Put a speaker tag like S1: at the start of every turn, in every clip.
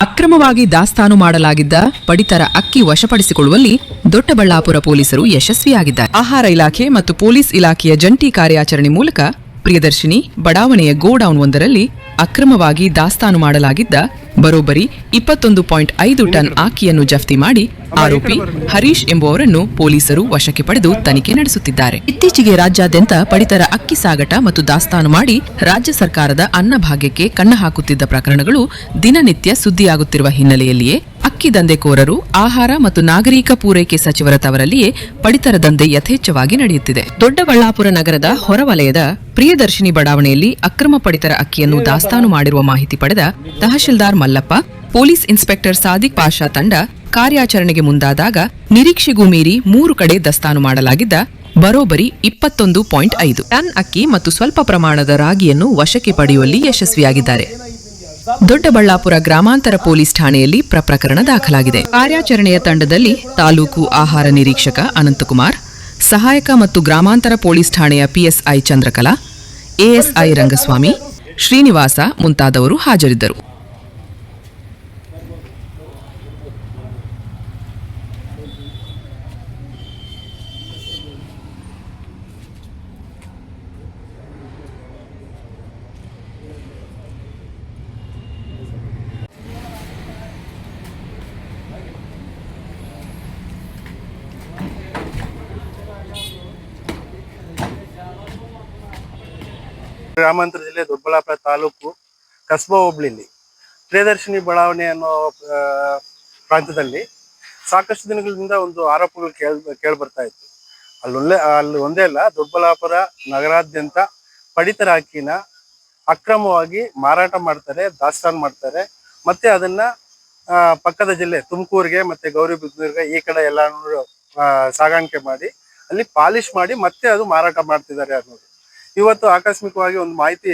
S1: ಅಕ್ರಮವಾಗಿ ದಾಸ್ತಾನು ಮಾಡಲಾಗಿದ್ದ ಪಡಿತರ ಅಕ್ಕಿ ವಶಪಡಿಸಿಕೊಳ್ಳುವಲ್ಲಿ ದೊಡ್ಡಬಳ್ಳಾಪುರ ಪೊಲೀಸರು ಯಶಸ್ವಿಯಾಗಿದ್ದಾರೆ. ಆಹಾರ ಇಲಾಖೆ ಮತ್ತು ಪೊಲೀಸ್ ಇಲಾಖೆಯ ಜಂಟಿ ಕಾರ್ಯಾಚರಣೆ ಮೂಲಕ ಪ್ರಿಯದರ್ಶಿನಿ ಬಡಾವಣೆಯ ಗೋಡೌನ್ ಒಂದರಲ್ಲಿ ಅಕ್ರಮವಾಗಿ ದಾಸ್ತಾನು ಮಾಡಲಾಗಿದ್ದ ಬರೋಬ್ಬರಿ 21.5 ಟನ್ ಅಕ್ಕಿಯನ್ನು ಜಪ್ತಿ ಮಾಡಿ ಆರೋಪಿ ಹರೀಶ್ ಎಂಬುವವರನ್ನು ಪೊಲೀಸರು ವಶಕ್ಕೆ ಪಡೆದು ತನಿಖೆ ನಡೆಸುತ್ತಿದ್ದಾರೆ. ಇತ್ತೀಚೆಗೆ ರಾಜ್ಯಾದ್ಯಂತ ಪಡಿತರ ಅಕ್ಕಿ ಸಾಗಾಟ ಮತ್ತು ದಾಸ್ತಾನು ಮಾಡಿ ರಾಜ್ಯ ಸರ್ಕಾರದ ಅನ್ನಭಾಗ್ಯಕ್ಕೆ ಕನ್ನ ಹಾಕುತ್ತಿದ್ದ ಪ್ರಕರಣಗಳು ದಿನನಿತ್ಯ ಸುದ್ದಿಯಾಗುತ್ತಿರುವ ಹಿನ್ನೆಲೆಯಲ್ಲಿಯೇ ಅಕ್ಕಿ ದಂಧೆಕೋರರು ಆಹಾರ ಮತ್ತು ನಾಗರಿಕ ಪೂರೈಕೆ ಸಚಿವರ ತವರಲ್ಲಿಯೇ ಪಡಿತರ ದಂಧೆ ಯಥೇಚ್ಛವಾಗಿ ನಡೆಯುತ್ತಿದೆ. ದೊಡ್ಡಬಳ್ಳಾಪುರ ನಗರದ ಹೊರವಲಯದ ಪ್ರಿಯದರ್ಶಿನಿ ಬಡಾವಣೆಯಲ್ಲಿ ಅಕ್ರಮ ಪಡಿತರ ಅಕ್ಕಿಯನ್ನು ದಾಸ್ತಾನು ಮಾಡಿರುವ ಮಾಹಿತಿ ಪಡೆದ ತಹಶೀಲ್ದಾರ್ ಮಲ್ಲಪ್ಪ, ಪೊಲೀಸ್ ಇನ್ಸ್ಪೆಕ್ಟರ್ ಸಾದಿಕ್ ಪಾಷಾ ತಂಡ ಕಾರ್ಯಾಚರಣೆಗೆ ಮುಂದಾದಾಗ ನಿರೀಕ್ಷೆಗೂ ಮೀರಿ 3 ಕಡೆ ದಾಸ್ತಾನು ಮಾಡಲಾಗಿದ್ದ ಬರೋಬ್ಬರಿ 21.5 ಟನ್ ಅಕ್ಕಿ ಮತ್ತು ಸ್ವಲ್ಪ ಪ್ರಮಾಣದ ರಾಗಿಯನ್ನು ವಶಕ್ಕೆ ಪಡೆಯುವಲ್ಲಿ ಯಶಸ್ವಿಯಾಗಿದ್ದಾರೆ. ದೊಡ್ಡಬಳ್ಳಾಪುರ ಗ್ರಾಮಾಂತರ ಪೊಲೀಸ್ ಠಾಣೆಯಲ್ಲಿ ಪ್ರಕರಣ ದಾಖಲಾಗಿದೆ. ಕಾರ್ಯಾಚರಣೆಯ ತಂಡದಲ್ಲಿ ತಾಲೂಕು ಆಹಾರ ನಿರೀಕ್ಷಕ ಅನಂತಕುಮಾರ್, ಸಹಾಯಕ ಮತ್ತು ಗ್ರಾಮಾಂತರ ಪೊಲೀಸ್ ಠಾಣೆಯ ಪಿಎಸ್ಐ ಚಂದ್ರಕಲಾ, ಎಎಸ್ಐ ರಂಗಸ್ವಾಮಿ, ಶ್ರೀನಿವಾಸ ಮುಂತಾದವರು ಹಾಜರಿದ್ದರು.
S2: ಗ್ರಾಮಾಂತರ ಜಿಲ್ಲೆ ದೊಡ್ಡಬಳ್ಳಾಪುರ ತಾಲೂಕು ಕಸ್ಬಾ ಹೋಬಳಿಲಿ ಪ್ರಿಯದರ್ಶಿನಿ ಬಡಾವಣೆ ಅನ್ನೋ ಪ್ರಾಂತ್ಯದಲ್ಲಿ ಸಾಕಷ್ಟು ದಿನಗಳಿಂದ ಒಂದು ಆರೋಪಗಳು ಕೇಳಿ ಬರ್ತಾ ಇತ್ತು. ಅಲ್ಲಿ ಒಂದೇ ಅಲ್ಲ, ದೊಡ್ಡಬಳ್ಳಾಪುರ ನಗರಾದ್ಯಂತ ಪಡಿತರ ಅಕ್ಕಿನ ಅಕ್ರಮವಾಗಿ ಮಾರಾಟ ಮಾಡ್ತಾರೆ, ದಾಸ್ತಾನು ಮಾಡ್ತಾರೆ. ಮತ್ತೆ ಅದನ್ನ ಪಕ್ಕದ ಜಿಲ್ಲೆ ತುಮಕೂರಿಗೆ ಮತ್ತೆ ಗೌರಿಬಿದನೂರಿಗೆ ಈ ಕಡೆ ಎಲ್ಲ ಸಾಗಾಣಿಕೆ ಮಾಡಿ ಅಲ್ಲಿ ಪಾಲಿಶ್ ಮಾಡಿ ಮತ್ತೆ ಅದು ಮಾರಾಟ ಮಾಡ್ತಿದ್ದಾರೆ ಅನ್ನೋದು. ಇವತ್ತು ಆಕಸ್ಮಿಕವಾಗಿ ಒಂದು ಮಾಹಿತಿ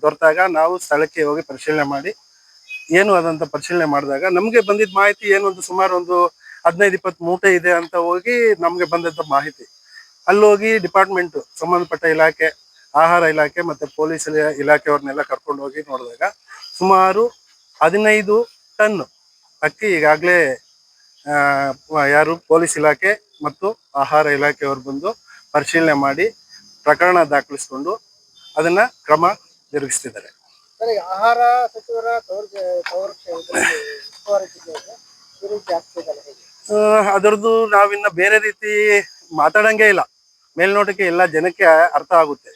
S2: ದೊರೆತಾಗ ನಾವು ಸ್ಥಳಕ್ಕೆ ಹೋಗಿ ಪರಿಶೀಲನೆ ಮಾಡಿ ಏನು ಅದಂತ ಪರಿಶೀಲನೆ ಮಾಡಿದಾಗ ನಮ್ಗೆ ಬಂದಿದ್ದ ಮಾಹಿತಿ ಏನೊಂದು ಸುಮಾರು ಒಂದು 15-20 ಮೂಟೆ ಇದೆ ಅಂತ ಹೋಗಿ ನಮ್ಗೆ ಬಂದಿದ್ದ ಮಾಹಿತಿ. ಅಲ್ಲಿ ಹೋಗಿ ಡಿಪಾರ್ಟ್ಮೆಂಟ್ ಸಂಬಂಧಪಟ್ಟ ಇಲಾಖೆ, ಆಹಾರ ಇಲಾಖೆ ಮತ್ತೆ ಪೊಲೀಸ್ ಇಲಾಖೆಯವ್ರನ್ನೆಲ್ಲ ಕರ್ಕೊಂಡು ಹೋಗಿ ನೋಡಿದಾಗ ಸುಮಾರು 15 ಟನ್ ಅಕ್ಕಿ ಈಗಾಗಲೇ ಯಾರು ಪೊಲೀಸ್ ಇಲಾಖೆ ಮತ್ತು ಆಹಾರ ಇಲಾಖೆಯವರು ಬಂದು ಪರಿಶೀಲನೆ ಮಾಡಿ ಪ್ರಕರಣ ದಾಖಲಿಸಿಕೊಂಡು ಅದನ್ನ ಕ್ರಮ ಜರುಗಿಸ್ತಿದ್ದಾರೆ.
S3: ಆಹಾರ ಸಚಿವರ
S2: ಅದರದ್ದು ನಾವಿನ್ನ ಬೇರೆ ರೀತಿ ಮಾತಾಡಂಗೆ ಇಲ್ಲ. ಮೇಲ್ನೋಟಕ್ಕೆ ಎಲ್ಲ ಜನಕ್ಕೆ ಅರ್ಥ ಆಗುತ್ತೆ.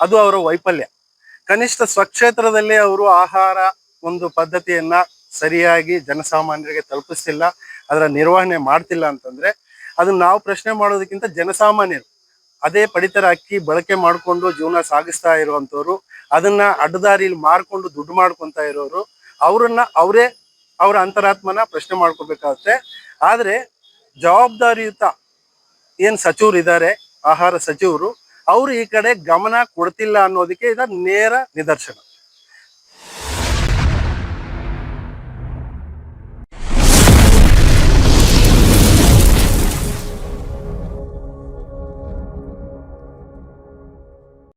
S2: ಅದು ಅವರ ವೈಫಲ್ಯ. ಕನಿಷ್ಠ ಸ್ವಕ್ಷೇತ್ರದಲ್ಲಿ ಅವರು ಆಹಾರ ಒಂದು ಪದ್ಧತಿಯನ್ನ ಸರಿಯಾಗಿ ಜನಸಾಮಾನ್ಯರಿಗೆ ತಲುಪಿಸ್ತಿಲ್ಲ, ಅದರ ನಿರ್ವಹಣೆ ಮಾಡ್ತಿಲ್ಲ ಅಂತಂದ್ರೆ ಅದನ್ನ ನಾವು ಪ್ರಶ್ನೆ ಮಾಡೋದಕ್ಕಿಂತ ಜನಸಾಮಾನ್ಯರು ಅದೇ ಪಡಿತರ ಅಕ್ಕಿ ಬಳಕೆ ಮಾಡಿಕೊಂಡು ಜೀವನ ಸಾಗಿಸ್ತಾ ಇರುವಂತವ್ರು, ಅದನ್ನ ಅಡ್ಡದಾರಿಯಲ್ಲಿ ಮಾರ್ಕೊಂಡು ದುಡ್ಡು ಮಾಡ್ಕೊಂತ ಇರೋರು, ಅವರೇ ಅವರ ಅಂತರಾತ್ಮನ ಪ್ರಶ್ನೆ ಮಾಡ್ಕೋಬೇಕಾಗುತ್ತೆ. ಆದ್ರೆ ಜವಾಬ್ದಾರಿಯುತ ಏನ್ ಸಚಿವರು ಇದ್ದಾರೆ, ಆಹಾರ ಸಚಿವರು, ಅವರು ಈ ಕಡೆ ಗಮನ ಕೊಡ್ತಿಲ್ಲ ಅನ್ನೋದಕ್ಕೆ ಇದ ನೇರ ನಿದರ್ಶನ.